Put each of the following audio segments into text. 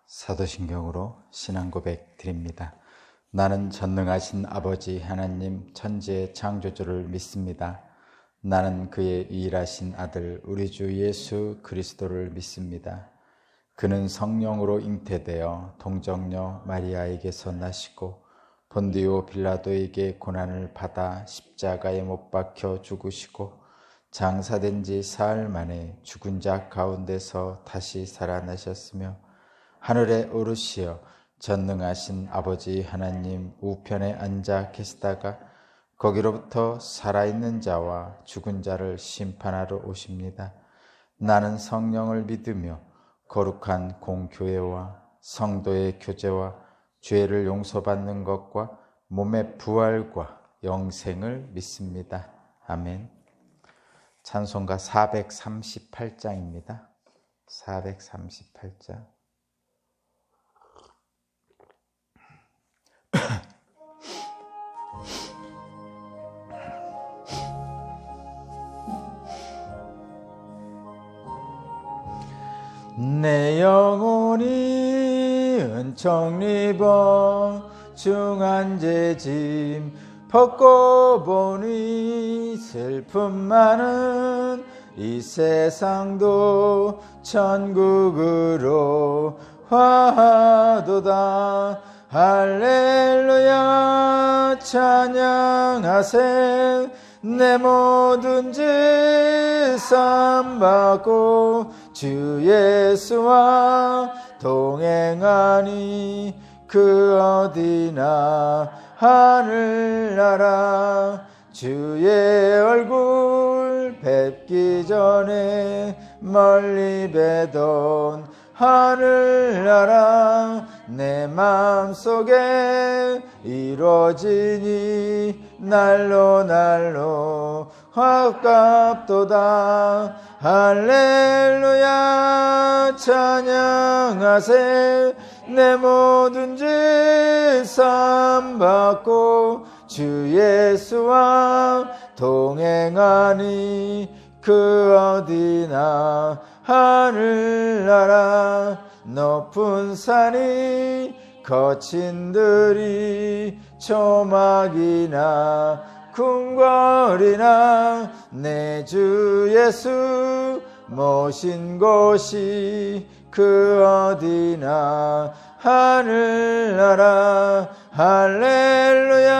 사도신경으로 신앙 고백 드립니다. 나는 전능하신 아버지 하나님 천지의 창조주를 믿습니다. 나는 그의 유일하신 아들 우리 주 예수 그리스도를 믿습니다. 그는 성령으로 잉태되어 동정녀 마리아에게서 나시고 본디오 빌라도에게 고난을 받아 십자가에 못 박혀 죽으시고 장사된 지 사흘 만에 죽은 자 가운데서 다시 살아나셨으며 하늘에 오르시어 전능하신 아버지 하나님 우편에 앉아 계시다가 거기로부터 살아있는 자와 죽은 자를 심판하러 오십니다. 나는 성령을 믿으며 거룩한 공교회와 성도의 교제와 죄를 용서받는 것과 몸의 부활과 영생을 믿습니다. 아멘. 찬송가 438장입니다. 438장. 내 영혼이 은총 입어 중한 죄짐 벗고 보니 슬픔 많은 이 세상도 천국으로 화하도다. 할렐루야 찬양하세. 내 모든 죄 사함받고 주 예수와 동행하니 그 어디나 하늘나라. 주의 얼굴 뵙기 전에 멀리 뵈던 하늘나라. 내 마음속에 이루어지니 날로 날로 가깝도다. 할렐루야 찬양하세. 내 모든 죄 사함받고 주 예수와 동행하니 그 어디나 하늘나라. 높은 산이 거친 들이 초막이나 궁궐이나 내 주 예수 모신 곳이 그 어디나 하늘나라. 할렐루야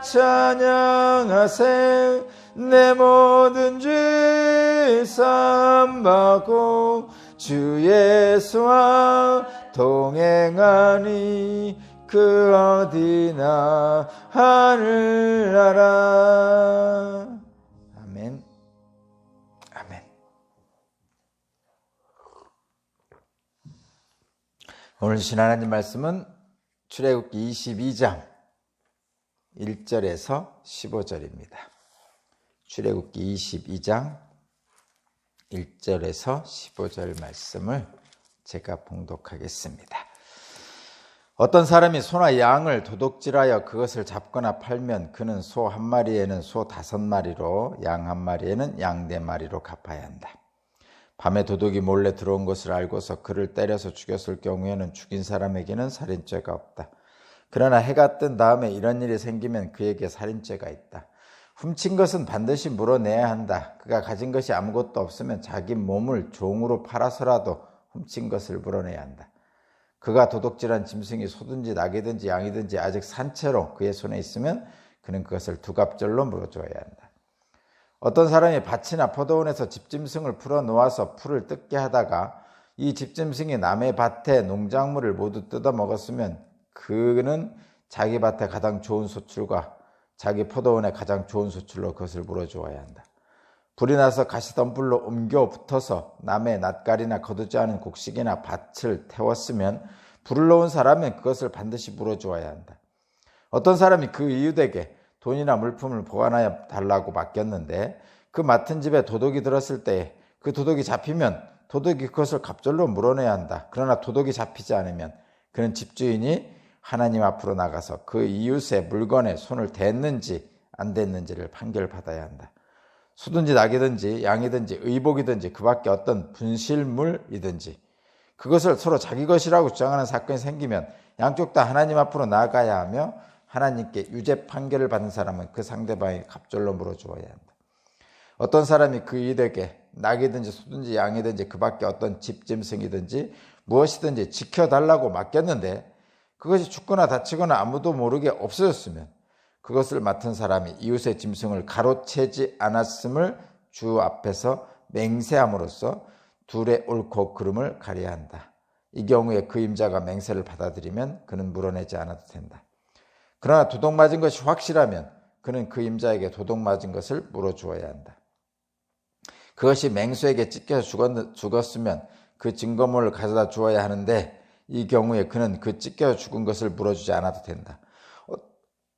찬양하세. 내 모든 죄 사함받고 주 예수와 동행하니 그 어디나 하늘나라. 아멘. 아멘. 오늘 주신 하나님 말씀은 출애굽기 22장 1절에서 15절입니다. 출애굽기 22장 1절에서 15절 말씀을 제가 봉독하겠습니다. 어떤 사람이 소나 양을 도둑질하여 그것을 잡거나 팔면 그는 소 한 마리에는 소 5마리로 양 한 마리에는 양 4마리로 갚아야 한다. 밤에 도둑이 몰래 들어온 것을 알고서 그를 때려서 죽였을 경우에는 죽인 사람에게는 살인죄가 없다. 그러나 해가 뜬 다음에 이런 일이 생기면 그에게 살인죄가 있다. 훔친 것은 반드시 물어내야 한다. 그가 가진 것이 아무것도 없으면 자기 몸을 종으로 팔아서라도 훔친 것을 물어내야 한다. 그가 도둑질한 짐승이 소든지 낙이든지 양이든지 아직 산채로 그의 손에 있으면 그는 그것을 두갑절로 물어줘야 한다. 어떤 사람이 밭이나 포도원에서 집짐승을 풀어놓아서 풀을 뜯게 하다가 이 집짐승이 남의 밭의 농작물을 모두 뜯어먹었으면 그는 자기 밭에 가장 좋은 소출과 자기 포도원에 가장 좋은 소출로 그것을 물어주어야 한다. 불이 나서 가시덤불로 옮겨 붙어서 남의 낫갈이나 거두지 않은 곡식이나 밭을 태웠으면 불을 놓은 사람은 그것을 반드시 물어주어야 한다. 어떤 사람이 그 이웃에게 돈이나 물품을 보관하여 달라고 맡겼는데 그 맡은 집에 도둑이 들었을 때 그 도둑이 잡히면 도둑이 그것을 갑절로 물어내야 한다. 그러나 도둑이 잡히지 않으면 그는 집주인이 하나님 앞으로 나가서 그 이웃의 물건에 손을 댔는지 안 댔는지를 판결받아야 한다. 소든지 낙이든지 양이든지 의복이든지 그 밖에 어떤 분실물이든지 그것을 서로 자기 것이라고 주장하는 사건이 생기면 양쪽 다 하나님 앞으로 나아가야 하며 하나님께 유죄 판결을 받은 사람은 그 상대방에게 갑절로 물어주어야 한다. 어떤 사람이 그 이들에게 낙이든지 소든지 양이든지 그 밖에 어떤 집짐승이든지 무엇이든지 지켜달라고 맡겼는데 그것이 죽거나 다치거나 아무도 모르게 없어졌으면 그것을 맡은 사람이 이웃의 짐승을 가로채지 않았음을 주 앞에서 맹세함으로써 둘의 옳고 그름을 가려야 한다. 이 경우에 그 임자가 맹세를 받아들이면 그는 물어내지 않아도 된다. 그러나 도둑 맞은 것이 확실하면 그는 그 임자에게 도둑 맞은 것을 물어주어야 한다. 그것이 맹수에게 찢겨서 죽었으면 그 증거물을 가져다 주어야 하는데 이 경우에 그는 그 찢겨 죽은 것을 물어주지 않아도 된다.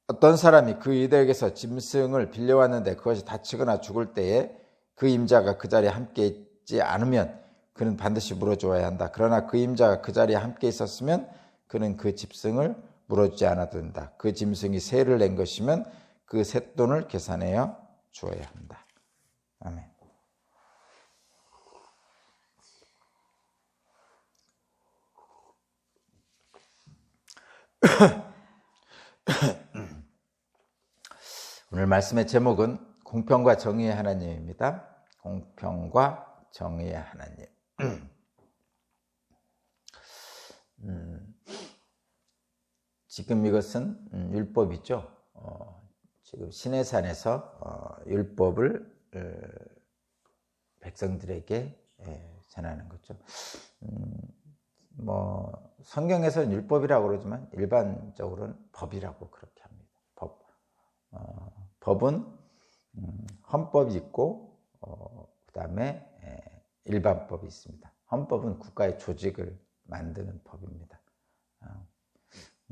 어떤 사람이 그 이들에게서 짐승을 빌려왔는데 그것이 다치거나 죽을 때에 그 임자가 그 자리에 함께 있지 않으면 그는 반드시 물어주어야 한다. 그러나 그 임자가 그 자리에 함께 있었으면 그는 그 짐승을 물어주지 않아도 된다. 그 짐승이 세를 낸 것이면 그 쇳돈을 계산하여 주어야 한다. 아멘. 오늘 말씀의 제목은 공평과 정의의 하나님입니다. 공평과 정의의 하나님. 지금 이것은 율법이죠. 지금 시내산에서 율법을 백성들에게 전하는 거죠. 성경에서는 율법이라고 그러지만 일반적으로는 법이라고 그렇게 합니다. 법은 헌법이 있고 그 다음에 일반법이 있습니다. 헌법은 국가의 조직을 만드는 법입니다.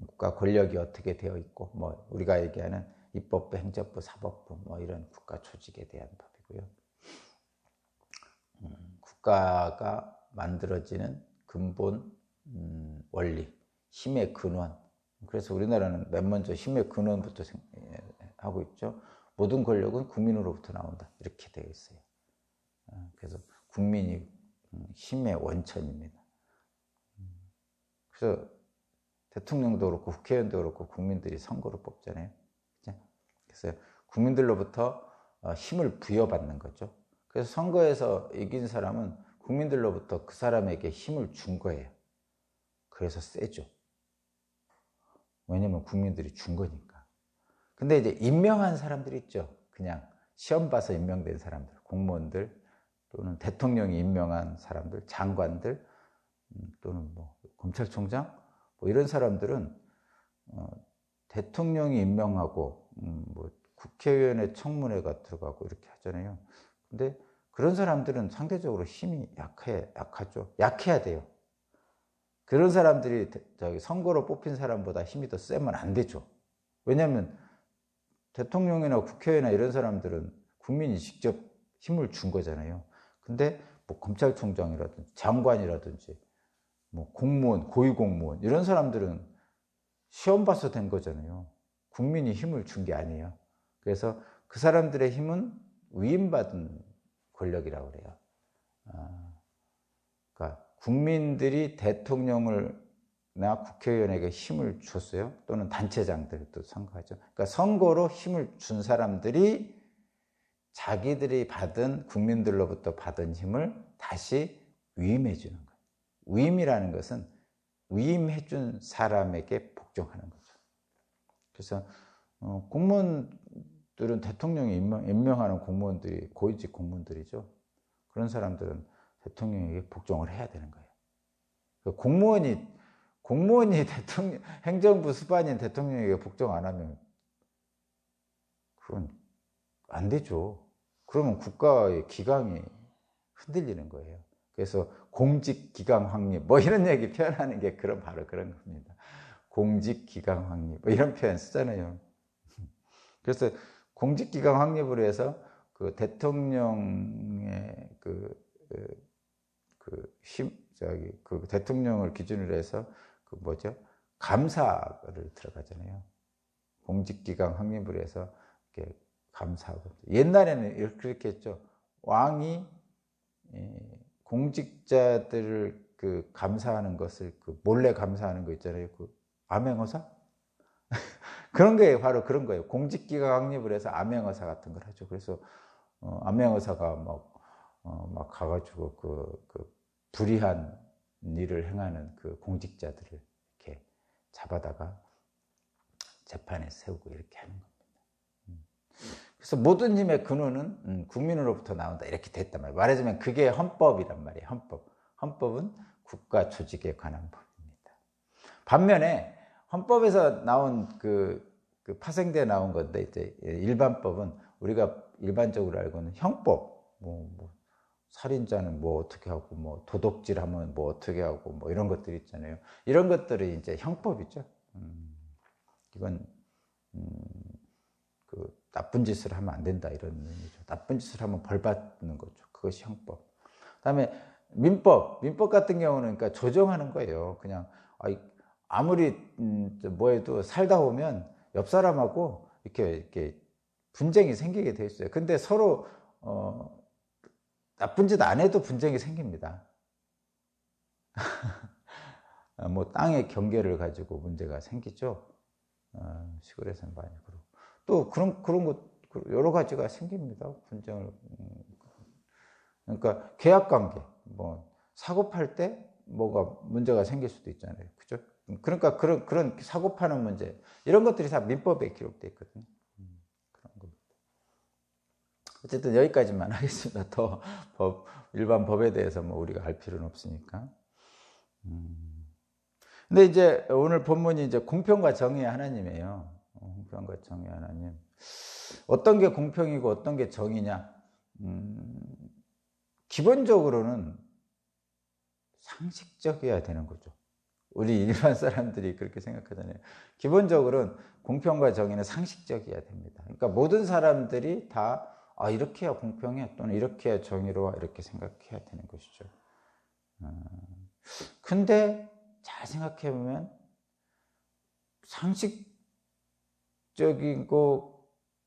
국가 권력이 어떻게 되어 있고 우리가 얘기하는 입법부, 행정부, 사법부 이런 국가 조직에 대한 법이고요. 국가가 만들어지는 근본 원리, 힘의 근원. 그래서 우리나라는 맨 먼저 힘의 근원부터 하고 있죠. 모든 권력은 국민으로부터 나온다. 이렇게 되어 있어요. 그래서 국민이 힘의 원천입니다. 그래서 대통령도 그렇고 국회의원도 그렇고 국민들이 선거로 뽑잖아요. 그래서 국민들로부터 힘을 부여받는 거죠. 그래서 선거에서 이긴 사람은 국민들로부터 그 사람에게 힘을 준 거예요. 그래서 세죠. 왜냐면 국민들이 준 거니까. 근데 이제 임명한 사람들이 있죠. 그냥 시험 봐서 임명된 사람들, 공무원들 또는 대통령이 임명한 사람들, 장관들 또는 검찰총장 이런 사람들은 대통령이 임명하고 국회의원의 청문회가 들어가고 이렇게 하잖아요. 근데 그런 사람들은 상대적으로 힘이 약하죠. 약해야 돼요. 그런 사람들이 선거로 뽑힌 사람보다 힘이 더 세면 안 되죠. 왜냐하면 대통령이나 국회의원이나 이런 사람들은 국민이 직접 힘을 준 거잖아요. 근데 검찰총장이라든지 장관이라든지 공무원, 고위공무원 이런 사람들은 시험 봐서 된 거잖아요. 국민이 힘을 준 게 아니에요. 그래서 그 사람들의 힘은 위임받은 권력이라고 그래요. 그러니까 국민들이 대통령을나 국회의원에게 힘을 줬어요. 또는 단체장들도 선거하죠. 그러니까 선거로 힘을 준 사람들이 자기들이 받은 국민들로부터 받은 힘을 다시 위임해 주는 거예요. 위임이라는 것은 위임해 준 사람에게 복종하는 거죠. 그래서 공무원들은 대통령이 임명하는 공무원들이 고위직 공무원들이죠. 그런 사람들은 대통령에게 복종을 해야 되는 거예요. 공무원이 대통령, 행정부 수반인 대통령에게 복종 안 하면 그건 안 되죠. 그러면 국가의 기강이 흔들리는 거예요. 그래서 공직기강 확립 이런 얘기 표현하는 게 바로 그런 겁니다. 공직기강 확립 이런 표현 쓰잖아요. 그래서 공직기강 확립으로 해서 그 대통령의 그 대통령을 기준으로 해서 감사를 들어가잖아요. 공직기강 확립으로 해서 이렇게 감사하고. 옛날에는 그렇게 했죠. 왕이 공직자들을 그 감사하는 것을 그 몰래 감사하는 거 있잖아요. 그 암행어사? 그런 게 바로 그런 거예요. 공직기가 확립을 해서 암행어사 같은 걸 하죠. 그래서 암행어사가 막 가가지고 그 불의한 일을 행하는 그 공직자들을 이렇게 잡아다가 재판에 세우고 이렇게 하는 겁니다. 그래서 모든 힘의 근원은 국민으로부터 나온다 이렇게 됐단 말이에요. 말하자면 그게 헌법이란 말이에요. 헌법은 국가 조직에 관한 법입니다. 반면에 헌법에서 나온 그 파생돼 나온 건데 이제 일반법은 우리가 일반적으로 알고는 형법, 뭐 살인자는 뭐 어떻게 하고, 뭐 도둑질하면 뭐 어떻게 하고, 뭐 이런 것들 있잖아요. 이런 것들이 이제 형법이죠. 이건 그 나쁜 짓을 하면 안 된다 이런 의미죠. 나쁜 짓을 하면 벌 받는 거죠. 그것이 형법. 그다음에 민법 같은 경우는 그러니까 조정하는 거예요. 그냥 아무리 뭐해도 살다 보면 옆 사람하고 이렇게 분쟁이 생기게 돼 있어요. 근데 서로 나쁜 짓 안 해도 분쟁이 생깁니다. 뭐 땅의 경계를 가지고 문제가 생기죠. 시골에서는 많이 그렇고 또 그런 것 여러 가지가 생깁니다. 분쟁을 그러니까 계약 관계 뭐 사고 팔 때 뭐가 문제가 생길 수도 있잖아요. 그죠? 그러니까 그런 사고 파는 문제 이런 것들이 다 민법에 기록되어 있거든요. 그런 겁니다. 어쨌든 여기까지만 하겠습니다. 더 일반 법에 대해서 뭐 우리가 알 필요는 없으니까. 근데 이제 오늘 본문이 이제 공평과 정의의 하나님이에요. 공평과 정의의 하나님. 어떤 게 공평이고 어떤 게 정의냐? 기본적으로는 상식적이어야 되는 거죠. 우리 일반 사람들이 그렇게 생각하잖아요. 기본적으로는 공평과 정의는 상식적이어야 됩니다. 그러니까 모든 사람들이 다 이렇게 해야 공평해 또는 이렇게 해야 정의로워 이렇게 생각해야 되는 것이죠. 근데 잘 생각해 보면 상식적인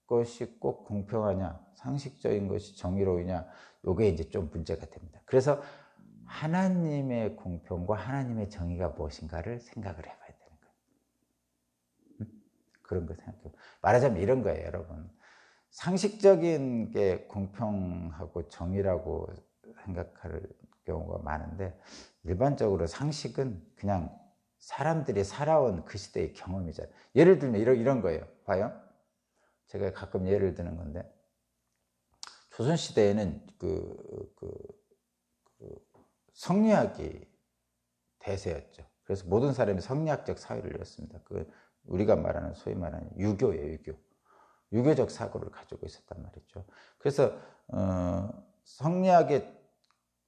것이 꼭 공평하냐, 상식적인 것이 정의로우냐, 이게 이제 좀 문제가 됩니다. 그래서 하나님의 공평과 하나님의 정의가 무엇인가를 생각을 해봐야 되는 거예요. 그런 거 생각해요. 말하자면 이런 거예요, 여러분. 상식적인 게 공평하고 정의라고 생각할 경우가 많은데 일반적으로 상식은 그냥 사람들이 살아온 그 시대의 경험이잖아요. 예를 들면 이런 거예요. 봐요. 제가 가끔 예를 드는 건데 조선시대에는 성리학이 대세였죠. 그래서 모든 사람이 성리학적 사회를 이뤘습니다. 우리가 말하는 소위 말하는 유교예요, 유교적 사고를 가지고 있었단 말이죠. 그래서 성리학의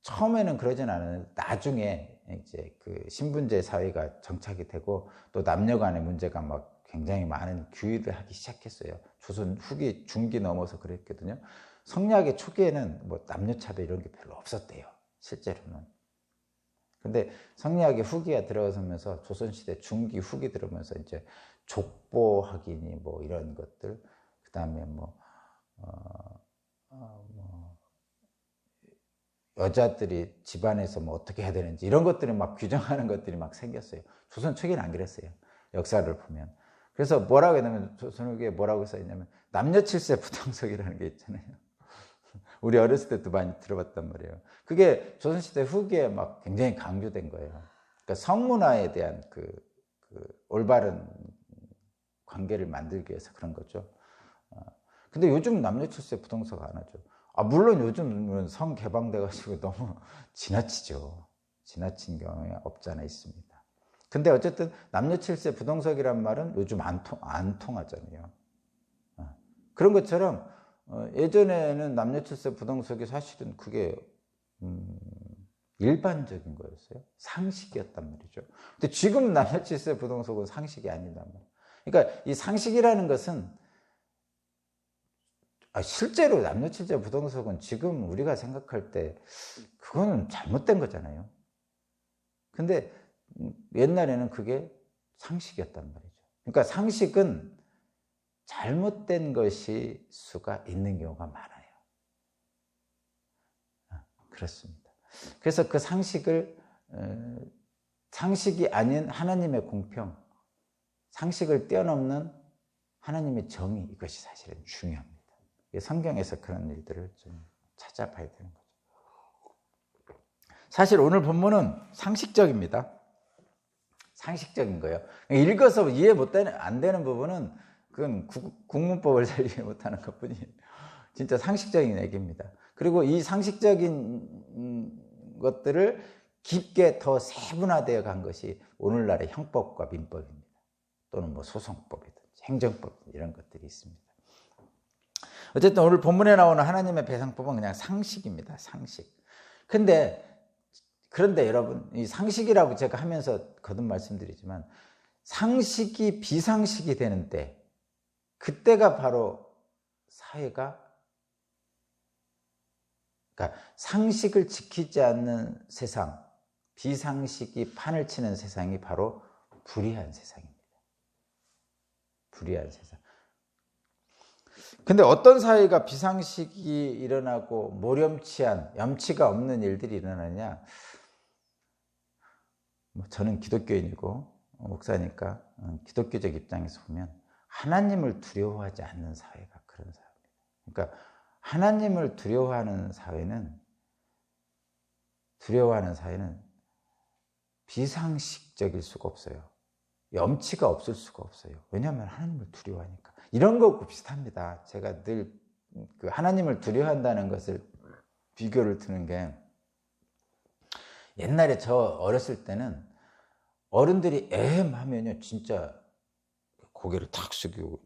처음에는 그러진 않았는데 나중에 이제 그 신분제 사회가 정착이 되고 또 남녀 간의 문제가 막 굉장히 많은 규율을 하기 시작했어요. 조선 후기 중기 넘어서 그랬거든요. 성리학의 초기에는 뭐 남녀 차별 이런 게 별로 없었대요. 실제로는. 근데 성리학의 후기가 들어서면서 조선시대 중기 후기 들어오면서 이제 족보학이니 뭐 이런 것들 그다음에 여자들이 집안에서 뭐 어떻게 해야 되는지 이런 것들을 막 규정하는 것들이 막 생겼어요. 조선 초기는 안 그랬어요. 역사를 보면. 그래서 뭐라고 했냐면 조선 후기에 뭐라고 써있냐면 남녀 칠세 부동석이라는 게 있잖아요. 우리 어렸을 때도 많이 들어봤단 말이에요. 그게 조선시대 후기에 막 굉장히 강조된 거예요. 그러니까 성문화에 대한 그 올바른 관계를 만들기 위해서 그런 거죠. 근데 요즘 남녀 칠세 부동석 안 하죠. 물론 요즘은 성 개방돼가지고 너무 지나치죠. 지나친 경우에 없지 않아 있습니다. 근데 어쨌든 남녀 칠세 부동석이란 말은 요즘 안 통하잖아요. 그런 것처럼 예전에는 남녀 칠세 부동석이 사실은 그게 일반적인 거였어요. 상식이었단 말이죠. 근데 지금 남녀 칠세 부동석은 상식이 아니란 말이에요. 그러니까 이 상식이라는 것은 실제로 남녀 칠세 부동석은 지금 우리가 생각할 때 그거는 잘못된 거잖아요. 근데 옛날에는 그게 상식이었단 말이죠. 그러니까 상식은 잘못된 것이 수가 있는 경우가 많아요. 그렇습니다. 그래서 그 상식을 상식이 아닌 하나님의 공평, 상식을 뛰어넘는 하나님의 정의, 이것이 사실은 중요합니다. 성경에서 그런 일들을 좀 찾아봐야 되는 거죠. 사실 오늘 본문은 상식적입니다. 상식적인 거예요. 읽어서 이해 안 되는 부분은 그건 국문법을 잘 이해 못하는 것뿐이에요. 진짜 상식적인 얘기입니다. 그리고 이 상식적인 것들을 깊게 더 세분화되어 간 것이 오늘날의 형법과 민법입니다. 또는 뭐 소송법이든 행정법 이런 것들이 있습니다. 어쨌든 오늘 본문에 나오는 하나님의 배상법은 그냥 상식입니다. 상식. 그런데 여러분, 이 상식이라고 제가 하면서 거듭 말씀드리지만 상식이 비상식이 되는 때, 그때가 바로 사회가, 그러니까 상식을 지키지 않는 세상, 비상식이 판을 치는 세상이 바로 불의한 세상입니다. 불의한 세상. 근데 어떤 사회가 비상식이 일어나고 모렴치한, 염치가 없는 일들이 일어나냐? 저는 기독교인이고 목사니까 기독교적 입장에서 보면 하나님을 두려워하지 않는 사회가 그런 사회입니다. 그러니까 하나님을 두려워하는 사회는 비상식적일 수가 없어요. 염치가 없을 수가 없어요. 왜냐하면 하나님을 두려워하니까. 이런 거하고 비슷합니다. 제가 늘 그 하나님을 두려워한다는 것을 비교를 드는 게, 옛날에 저 어렸을 때는 어른들이 하면요 진짜 고개를 탁 숙이고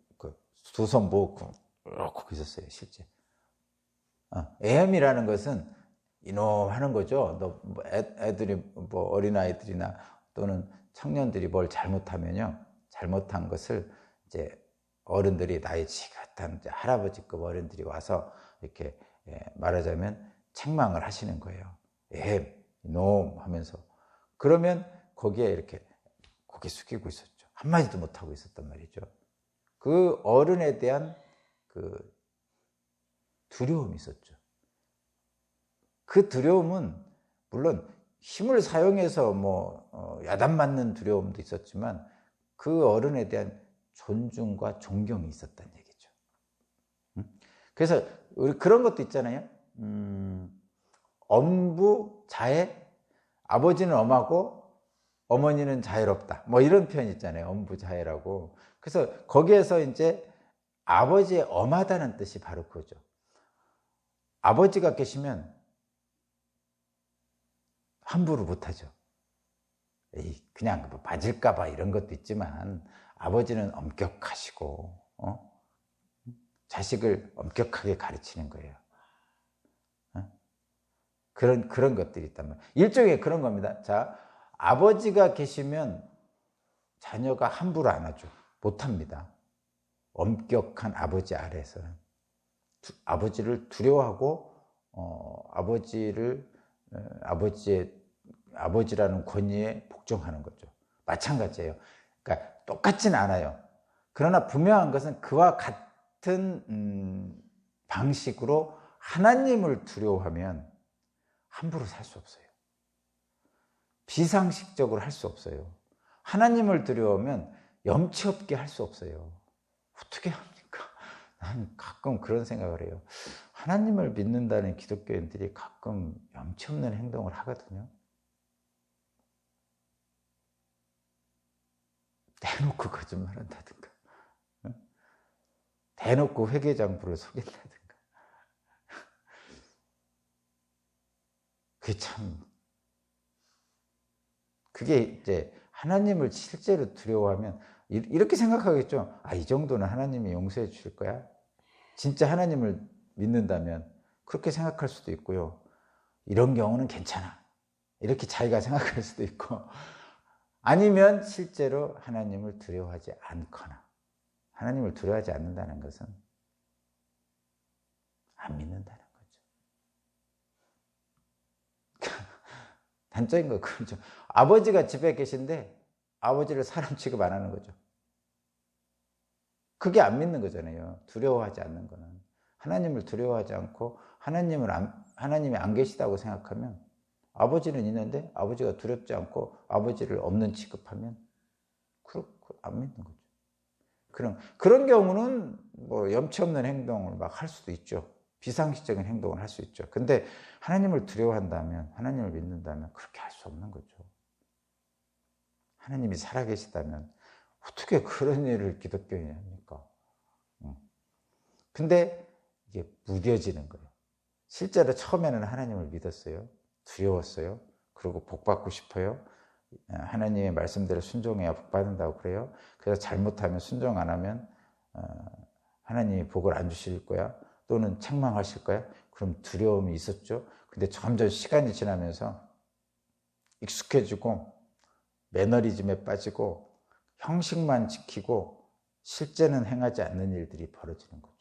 두 손 모으고 이러고 있었어요. 실제 애함이라는 것은 이놈 하는 거죠. 애들이 뭐 어린아이들이나 또는 청년들이 뭘 잘못하면요, 잘못한 것을 이제 어른들이, 나이 지긋한 할아버지급 어른들이 와서 이렇게 말하자면 책망을 하시는 거예요. 이놈 하면서. 그러면 거기에 이렇게 고개 숙이고 있었죠. 한마디도 못하고 있었단 말이죠. 그 어른에 대한 그 두려움이 있었죠. 그 두려움은 물론 힘을 사용해서 야단 맞는 두려움도 있었지만 그 어른에 대한 존중과 존경이 있었다는 얘기죠. 그래서 우리 그런 것도 있잖아요. 엄부, 자애, 아버지는 엄하고 어머니는 자애롭다. 이런 표현 있잖아요. 엄부, 자애라고. 그래서 거기에서 이제 아버지의 엄하다는 뜻이 바로 그거죠. 아버지가 계시면 함부로 못하죠. 그냥 맞을까봐 이런 것도 있지만 아버지는 엄격하시고 자식을 엄격하게 가르치는 거예요. 그런 것들이 있단 말이에요. 일종의 그런 겁니다. 자, 아버지가 계시면 자녀가 함부로 안 하죠. 못합니다. 엄격한 아버지 아래에서는 아버지를 두려워하고 아버지라는 권위에 복종하는 거죠. 마찬가지예요. 그러니까 똑같진 않아요. 그러나 분명한 것은 그와 같은 방식으로 하나님을 두려워하면 함부로 살 수 없어요. 비상식적으로 할 수 없어요. 하나님을 두려워하면 염치 없게 할 수 없어요. 어떻게 합니까? 나는 가끔 그런 생각을 해요. 하나님을 믿는다는 기독교인들이 가끔 염치 없는 행동을 하거든요. 대놓고 거짓말한다든가, 대놓고 회계장부를 속인다든가. 그게 이제 하나님을 실제로 두려워하면 이렇게 생각하겠죠. 이 정도는 하나님이 용서해 주실 거야. 진짜 하나님을 믿는다면 그렇게 생각할 수도 있고요. 이런 경우는 괜찮아. 이렇게 자기가 생각할 수도 있고, 아니면 실제로 하나님을 두려워하지 않거나, 하나님을 두려워하지 않는다는 것은 안 믿는다는 거죠. 단적인 거 그렇죠. 아버지가 집에 계신데 아버지를 사람 취급 안 하는 거죠. 그게 안 믿는 거잖아요. 두려워하지 않는 거는. 하나님을 두려워하지 않고 하나님이 안 계시다고 생각하면 아버지는 있는데 아버지가 두렵지 않고 아버지를 없는 취급하면 안 믿는 거죠. 그런 경우는 뭐 염치 없는 행동을 막 할 수도 있죠. 비상식적인 행동을 할 수 있죠. 근데 하나님을 두려워한다면, 하나님을 믿는다면 그렇게 할 수 없는 거죠. 하나님이 살아계시다면 어떻게 그런 일을 기독교인이 합니까? 근데 이게 무뎌지는 거예요. 실제로 처음에는 하나님을 믿었어요. 두려웠어요. 그리고 복 받고 싶어요. 하나님의 말씀대로 순종해야 복 받는다고 그래요. 그래서 잘못하면, 순종 안 하면 하나님이 복을 안 주실 거야. 또는 책망하실 거야. 그럼 두려움이 있었죠. 근데 점점 시간이 지나면서 익숙해지고 매너리즘에 빠지고 형식만 지키고 실제는 행하지 않는 일들이 벌어지는 거죠.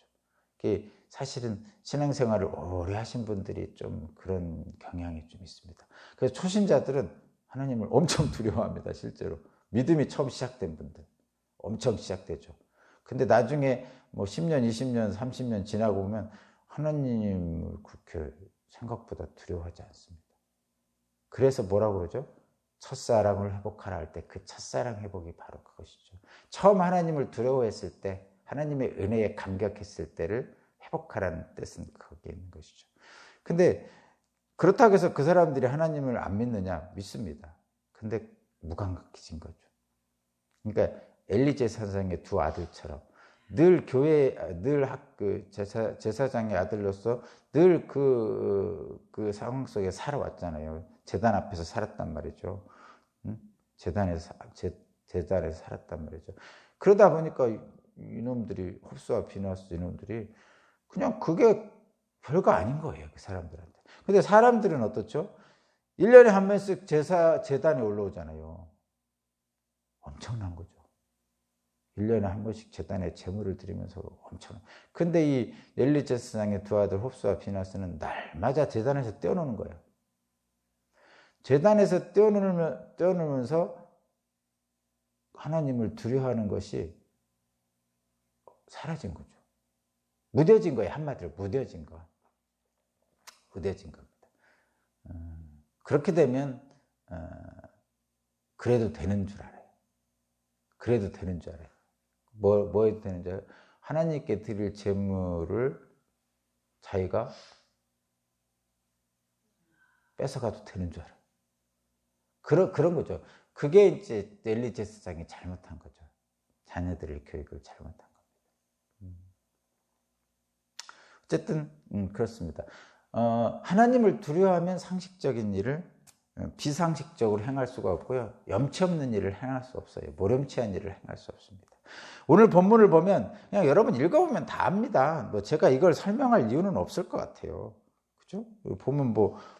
사실은 신앙생활을 오래 하신 분들이 좀 그런 경향이 좀 있습니다. 그래서 초신자들은 하나님을 엄청 두려워합니다. 실제로 믿음이 처음 시작된 분들 엄청 시작되죠. 근데 나중에 뭐 10년, 20년, 30년 지나고 보면 하나님을 그렇게 생각보다 두려워하지 않습니다. 그래서 뭐라고 그러죠? 첫사랑을 회복하라 할 때 그 첫사랑 회복이 바로 그것이죠. 처음 하나님을 두려워했을 때, 하나님의 은혜에 감격했을 때를 회복하라는 뜻은 거기에 있는 것이죠. 근데 그렇다고 해서 그 사람들이 하나님을 안 믿느냐? 믿습니다. 근데 무감각해진 거죠. 그러니까 엘리 제사장의 두 아들처럼 늘 교회, 늘 제사장의 아들로서 늘 그 상황 속에 살아왔잖아요. 제단 앞에서 살았단 말이죠. 제단에서 살았단 말이죠. 그러다 보니까 이놈들이, 홉스와 비나스 이놈들이 그냥 그게 별거 아닌 거예요. 그 사람들한테. 근데 사람들은 어떻죠? 1년에 한 번씩 제단에 올라오잖아요. 엄청난 거죠. 1년에 한 번씩 제단에 제물을 드리면서 엄청난. 근데 이 엘리 제사장의 두 아들 홉스와 비나스는 날마다 제단에서 떼어놓는 거예요. 제단에서 떼어놓으면서 하나님을 두려워하는 것이 사라진 거죠. 무뎌진 거예요. 한마디로 무뎌진 거. 무뎌진 겁니다. 그렇게 되면 그래도 되는 줄 알아요. 그래도 되는 줄 알아요. 뭐 해도 되는 줄 알아요? 하나님께 드릴 제물을 자기가 뺏어가도 되는 줄 알아요. 그런 거죠. 그게 이제 엘리 제사장이 잘못한 거죠. 자녀들의 교육을 잘못한 겁니다. 어쨌든 그렇습니다. 하나님을 두려워하면 상식적인 일을 비상식적으로 행할 수가 없고요. 염치 없는 일을 행할 수 없어요. 모렴치한 일을 행할 수 없습니다. 오늘 본문을 보면 그냥 여러분 읽어보면 다 압니다. 뭐 제가 이걸 설명할 이유는 없을 것 같아요. 그죠? 보면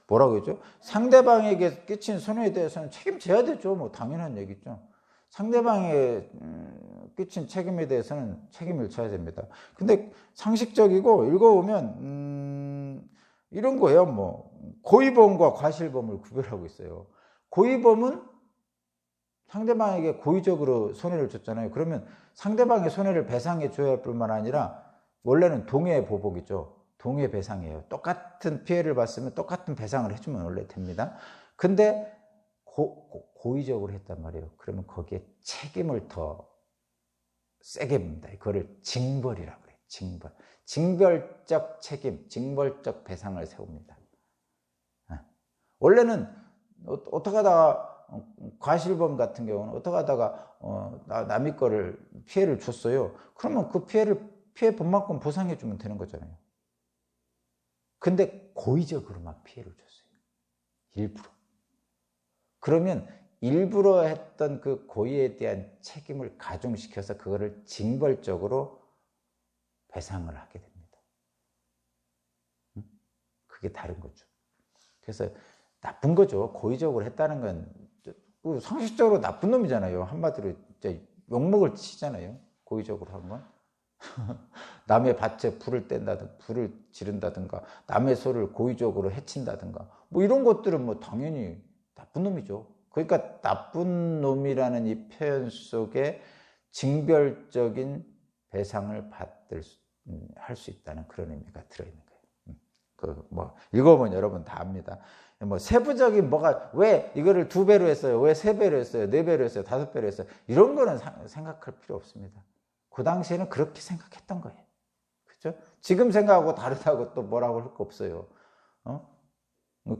뭐라고 했죠? 상대방에게 끼친 손해에 대해서는 책임져야 되죠. 뭐 당연한 얘기죠. 상대방에 끼친 책임에 대해서는 책임을 져야 됩니다. 근데 상식적이고 읽어보면 이런 거예요. 뭐 고의범과 과실범을 구별하고 있어요. 고의범은 상대방에게 고의적으로 손해를 줬잖아요. 그러면 상대방의 손해를 배상해 줘야 할 뿐만 아니라 원래는 동해보복이죠. 동해배상이에요. 똑같은 피해를 봤으면 똑같은 배상을 해주면 원래 됩니다. 근데 고의적으로 했단 말이에요. 그러면 거기에 책임을 더 세게 봅니다. 그거를 징벌이라고 그래요. 징벌. 징벌적 책임, 징벌적 배상을 세웁니다. 원래는 어떻게 하다가 과실범 같은 경우는 어떻게 하다가 남의 거를 피해를 줬어요. 그러면 그 피해 본만큼 보상해 주면 되는 거잖아요. 근데 고의적으로 막 피해를 줬어요. 일부러. 그러면 일부러 했던 그 고의에 대한 책임을 가중시켜서 그거를 징벌적으로 배상을 하게 됩니다. 그게 다른 거죠. 그래서 나쁜 거죠. 고의적으로 했다는 건 상식적으로 나쁜 놈이잖아요. 한마디로 욕먹을 치잖아요. 고의적으로 한 건. 남의 밭에 불을 뗀다든가, 불을 지른다든가, 남의 소를 고의적으로 해친다든가, 뭐 이런 것들은 뭐 당연히 나쁜 놈이죠. 그러니까 나쁜 놈이라는 이 표현 속에 징벌적인 배상을 할 수 있다는 그런 의미가 들어있는 거예요. 읽어보면 여러분 다 압니다. 뭐 세부적인 뭐가 왜 이거를 2배로 했어요, 왜 3배로 했어요, 4배로 했어요, 5배로 했어요, 이런 거는 생각할 필요 없습니다. 그 당시에는 그렇게 생각했던 거예요. 그렇죠? 지금 생각하고 다르다고 또 뭐라고 할 거 없어요.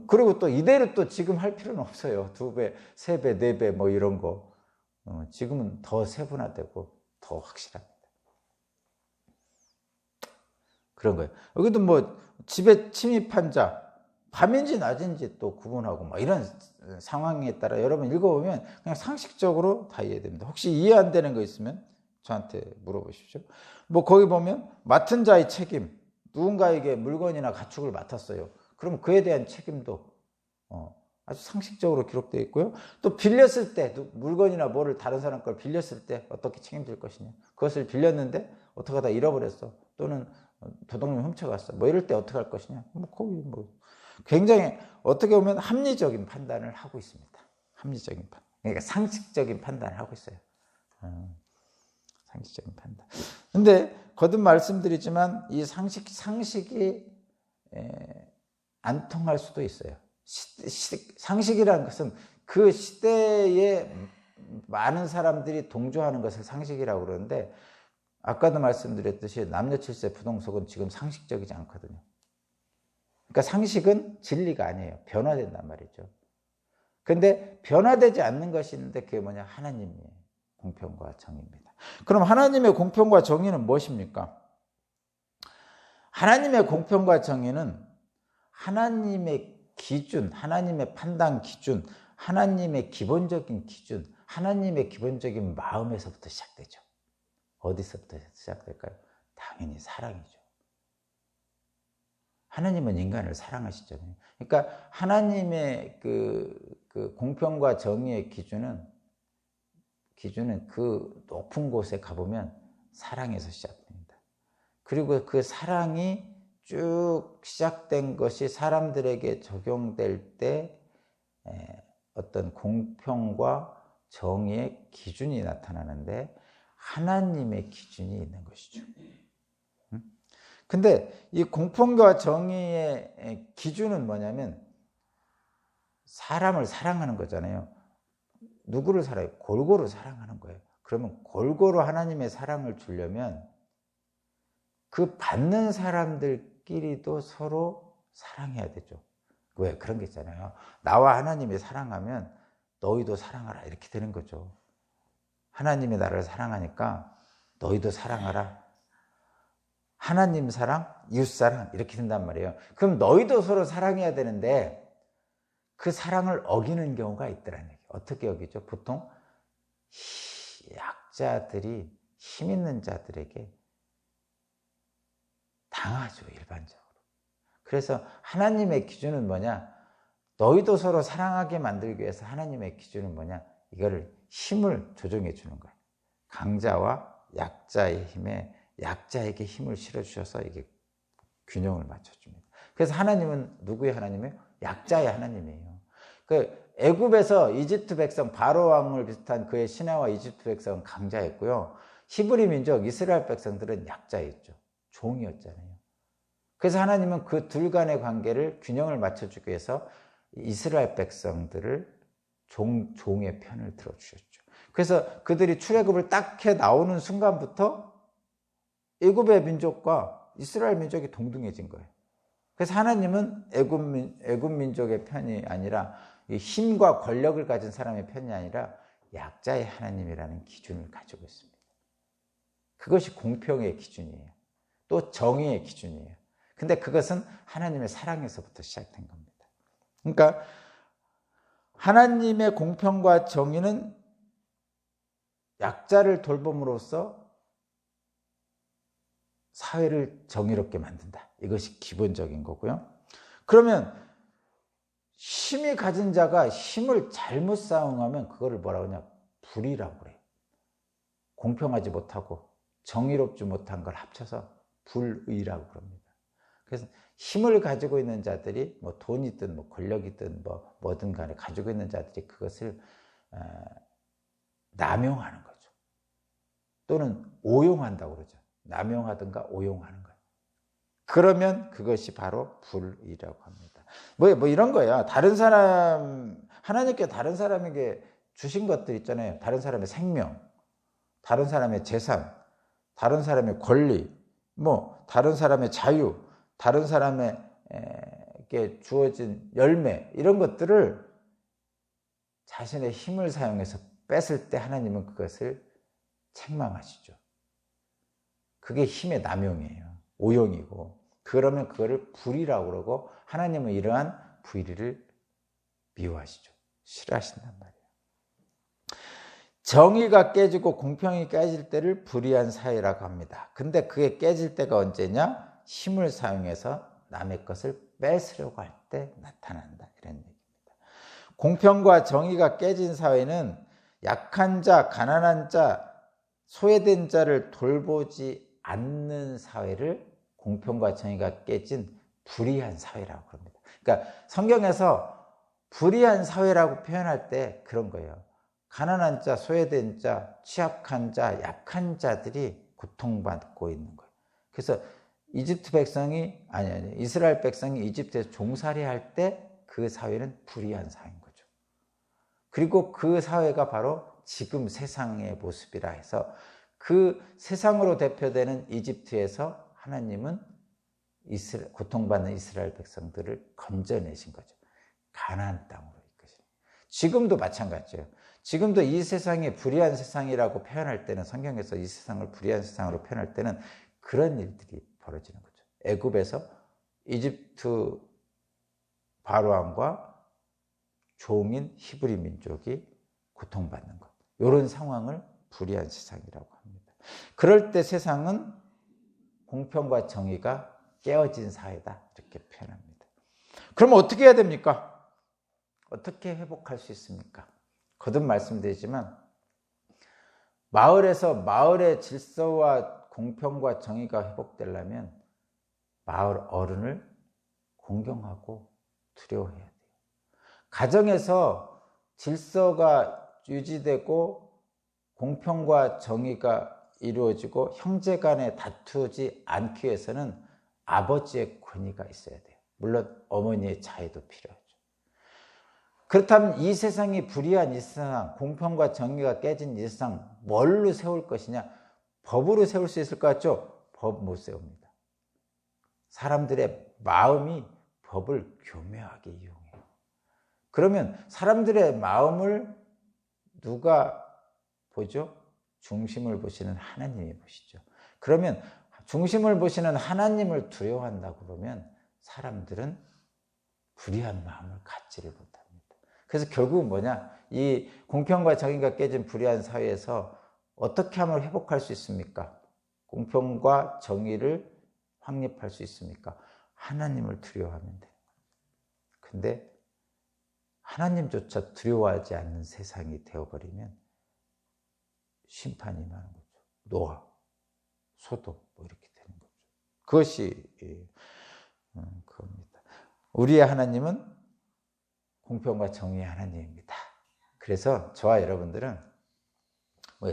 그리고 또 이대로 또 지금 할 필요는 없어요. 2배, 3배, 4배 뭐 이런 거. 지금은 더 세분화되고 더 확실합니다. 그런 거예요. 여기도 뭐 집에 침입한 자, 밤인지 낮인지 또 구분하고 뭐 이런 상황에 따라 여러분 읽어보면 그냥 상식적으로 다 이해됩니다. 혹시 이해 안 되는 거 있으면 저한테 물어보십시오. 뭐 거기 보면 맡은 자의 책임, 누군가에게 물건이나 가축을 맡았어요. 그럼 그에 대한 책임도 아주 상식적으로 기록되어 있고요. 또 빌렸을 때 물건이나 뭐를 다른 사람 걸 빌렸을 때 어떻게 책임질 것이냐. 그것을 빌렸는데 어떻게 하다 잃어버렸어. 또는 도둑놈이 훔쳐갔어. 뭐 이럴 때 어떻게 할 것이냐. 뭐 거기 뭐 굉장히 어떻게 보면 합리적인 판단을 하고 있습니다. 합리적인 판단. 그러니까 상식적인 판단을 하고 있어요. 상식적인 판단. 근데 거듭 말씀드리지만 이 상식이 안 통할 수도 있어요. 상식이라는 것은 그 시대에 많은 사람들이 동조하는 것을 상식이라고 그러는데 아까도 말씀드렸듯이 남녀 칠세 부동석은 지금 상식적이지 않거든요. 그러니까 상식은 진리가 아니에요. 변화된단 말이죠. 근데 변화되지 않는 것이 있는데 그게 뭐냐? 하나님의 공평과 정의입니다. 그럼 하나님의 공평과 정의는 무엇입니까? 하나님의 공평과 정의는 하나님의 기준, 하나님의 판단 기준, 하나님의 기본적인 기준, 하나님의 기본적인 마음에서부터 시작되죠. 어디서부터 시작될까요? 당연히 사랑이죠. 하나님은 인간을 사랑하시잖아요. 그러니까 하나님의 그 공평과 정의의 기준은 그 높은 곳에 가보면 사랑에서 시작됩니다. 그리고 그 사랑이 쭉 시작된 것이 사람들에게 적용될 때 어떤 공평과 정의의 기준이 나타나는데 하나님의 기준이 있는 것이죠. 근데 이 공평과 정의의 기준은 뭐냐면 사람을 사랑하는 거잖아요. 누구를 사랑해요? 골고루 사랑하는 거예요. 그러면 골고루 하나님의 사랑을 주려면 그 받는 사람들끼리도 서로 사랑해야 되죠. 왜? 그런 게 있잖아요. 나와 하나님이 사랑하면 너희도 사랑하라 이렇게 되는 거죠. 하나님이 나를 사랑하니까 너희도 사랑하라. 하나님 사랑, 이웃 사랑 이렇게 된단 말이에요. 그럼 너희도 서로 사랑해야 되는데 그 사랑을 어기는 경우가 있더라는 얘기예요. 어떻게 어기죠? 보통 약자들이 힘 있는 자들에게 당하죠, 일반적으로. 그래서 하나님의 기준은 뭐냐? 너희도 서로 사랑하게 만들기 위해서 하나님의 기준은 뭐냐? 이거를 힘을 조정해 주는 거예요. 강자와 약자의 힘에 약자에게 힘을 실어주셔서 이게 균형을 맞춰줍니다. 그래서 하나님은 누구의 하나님이에요? 약자의 하나님이에요. 그 애굽에서 이집트 백성 바로 왕을 비슷한 그의 신하와 이집트 백성은 강자였고요. 히브리 민족 이스라엘 백성들은 약자였죠. 종이었잖아요. 그래서 하나님은 그 둘 간의 관계를 균형을 맞춰주기 위해서 이스라엘 백성들을 종의 편을 들어주셨죠. 그래서 그들이 출애굽을 딱 해 나오는 순간부터 애굽의 민족과 이스라엘 민족이 동등해진 거예요. 그래서 하나님은 애굽 민족의 편이 아니라 힘과 권력을 가진 사람의 편이 아니라 약자의 하나님이라는 기준을 가지고 있습니다. 그것이 공평의 기준이에요. 또 정의의 기준이에요. 근데 그것은 하나님의 사랑에서부터 시작된 겁니다. 그러니까 하나님의 공평과 정의는 약자를 돌봄으로써 사회를 정의롭게 만든다. 이것이 기본적인 거고요. 그러면 힘이 가진 자가 힘을 잘못 사용하면 그거를 뭐라고 하냐? 불의라고 그래요. 공평하지 못하고 정의롭지 못한 걸 합쳐서 불의라고 그럽니다. 그래서 힘을 가지고 있는 자들이 뭐 돈이든 뭐 권력이든 뭐든 간에 가지고 있는 자들이 그것을 남용하는 거죠. 또는 오용한다고 그러죠. 남용하든가 오용하는 거예요. 그러면 그것이 바로 불의라고 합니다. 뭐 이런 거야. 하나님께 다른 사람에게 주신 것들 있잖아요. 다른 사람의 생명, 다른 사람의 재산, 다른 사람의 권리, 다른 사람의 자유, 다른 사람에게 주어진 열매, 이런 것들을 자신의 힘을 사용해서 뺏을 때 하나님은 그것을 책망하시죠. 그게 힘의 남용이에요. 오용이고. 그러면 그거를 불의라고 그러고 하나님은 이러한 불의를 미워하시죠. 싫어하신단 말이에요. 정의가 깨지고 공평이 깨질 때를 불의한 사회라고 합니다. 근데 그게 깨질 때가 언제냐? 힘을 사용해서 남의 것을 뺏으려고 할 때 나타난다. 이런 얘기입니다. 공평과 정의가 깨진 사회는 약한 자, 가난한 자, 소외된 자를 돌보지 않는 사회를 공평과 정의가 깨진 불의한 사회라고 합니다. 그러니까 성경에서 불의한 사회라고 표현할 때 그런 거예요. 가난한 자, 소외된 자, 취약한 자, 약한 자들이 고통받고 있는 거예요. 그래서 이스라엘 백성이 이집트에서 종살이 할 때 그 사회는 불의한 사회인 거죠. 그리고 그 사회가 바로 지금 세상의 모습이라 해서 그 세상으로 대표되는 이집트에서 하나님은 고통받는 이스라엘 백성들을 건져내신 거죠. 가나안 땅으로 이끄시는. 지금도 마찬가지예요. 지금도 이 세상이 불의한 세상이라고 표현할 때는, 성경에서 이 세상을 불의한 세상으로 표현할 때는 그런 일들이 벌어지는 거죠. 애굽에서 이집트 바로왕과 종인 히브리 민족이 고통받는 것, 이런 상황을 불의한 세상이라고 합니다. 그럴 때 세상은 공평과 정의가 깨어진 사회다, 이렇게 표현합니다. 그럼 어떻게 해야 됩니까? 어떻게 회복할 수 있습니까? 거듭 말씀드리지만 마을에서 마을의 질서와 공평과 정의가 회복되려면 마을 어른을 공경하고 두려워해야 돼요. 가정에서 질서가 유지되고 공평과 정의가 이루어지고 형제 간에 다투지 않기 위해서는 아버지의 권위가 있어야 돼요. 물론 어머니의 자애도 필요하죠. 그렇다면 이 세상이 불의한 이 세상, 공평과 정의가 깨진 이 세상, 뭘로 세울 것이냐? 법으로 세울 수 있을 것 같죠? 법 못 세웁니다. 사람들의 마음이 법을 교묘하게 이용해요. 그러면 사람들의 마음을 누가 보죠? 중심을 보시는 하나님이 보시죠. 그러면 중심을 보시는 하나님을 두려워한다고 그러면 사람들은 불의한 마음을 갖지를 못합니다. 그래서 결국은 뭐냐? 이 공평과 정의가 깨진 불의한 사회에서 어떻게 하면 회복할 수 있습니까? 공평과 정의를 확립할 수 있습니까? 하나님을 두려워하면 돼요. 근데 하나님조차 두려워하지 않는 세상이 되어버리면 심판이 임하는 거죠. 노아, 소돔 이렇게 되는 거죠. 그것이 그겁니다. 우리의 하나님은 공평과 정의의 하나님입니다. 그래서 저와 여러분들은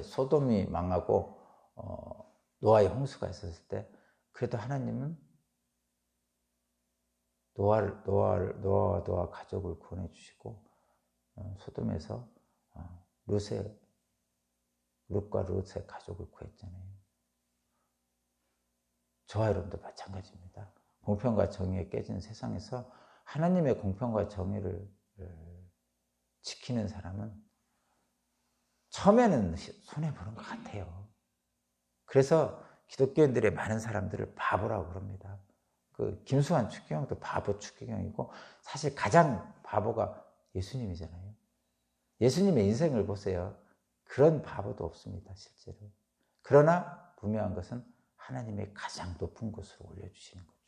소돔이 망하고 노아의 홍수가 있었을 때 그래도 하나님은 노아와 노아 가족을 구원해 주시고 소돔에서 룻과 룻의 가족을 구했잖아요. 저와 여러분도 마찬가지입니다. 공평과 정의에 깨진 세상에서 하나님의 공평과 정의를 지키는 사람은 처음에는 손해보는 것 같아요. 그래서 기독교인들의 많은 사람들을 바보라고 그럽니다. 김수환 추기경도 바보 추기경이고 사실 가장 바보가 예수님이잖아요. 예수님의 인생을 보세요. 그런 바보도 없습니다, 실제로. 그러나 분명한 것은 하나님의 가장 높은 곳으로 올려주시는 거죠.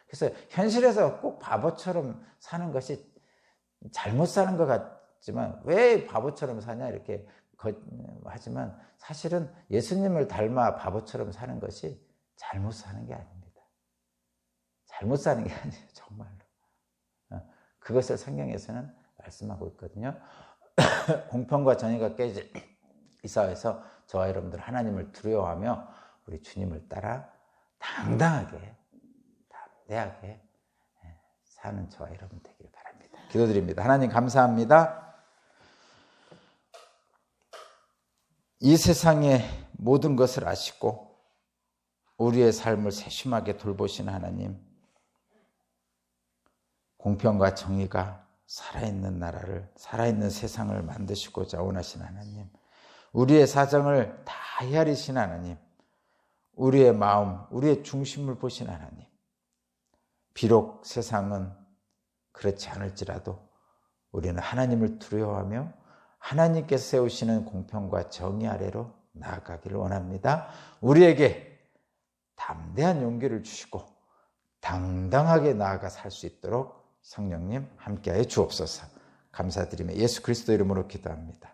그래서 현실에서 꼭 바보처럼 사는 것이 잘못 사는 것 같지만 왜 바보처럼 사냐 이렇게 하지만 사실은 예수님을 닮아 바보처럼 사는 것이 잘못 사는 게 아닙니다. 잘못 사는 게 아니에요, 정말로. 그것을 성경에서는 말씀하고 있거든요. 공평과 정의가 깨진 이 사회에서 저와 여러분들 하나님을 두려워하며 우리 주님을 따라 당당하게 담대하게 사는 저와 여러분 되길 바랍니다. 기도드립니다. 하나님 감사합니다. 이 세상의 모든 것을 아시고 우리의 삶을 세심하게 돌보시는 하나님, 공평과 정의가 살아있는 나라를, 살아있는 세상을 만드시고자 원하시는 하나님, 우리의 사정을 다 헤아리시는 하나님, 우리의 마음, 우리의 중심을 보시는 하나님, 비록 세상은 그렇지 않을지라도 우리는 하나님을 두려워하며 하나님께서 세우시는 공평과 정의 아래로 나아가기를 원합니다. 우리에게 담대한 용기를 주시고 당당하게 나아가 살 수 있도록 성령님 함께하여 주옵소서. 감사드리며 예수 그리스도 이름으로 기도합니다.